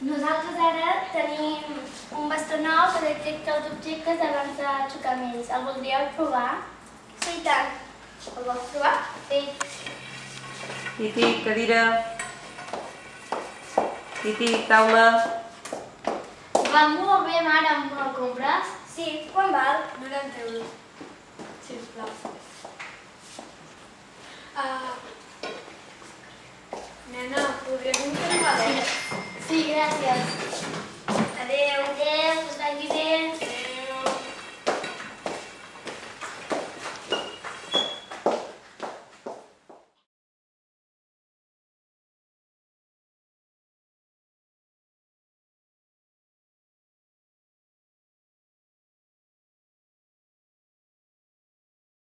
Nosaltres ara tenim un bastó nou que detecta els objectes abans de xocar amb ells. El voldríeu provar? Sí, i tant. El vols provar? Sí. Titi, cadira. Titi, taula. Va molt bé, mare, me'l compres? Sí, quan val? 90 euros. Sisplau. Nena, podries intentar? Sí, gràcies. Adéu. Adéu, que us vagi bé.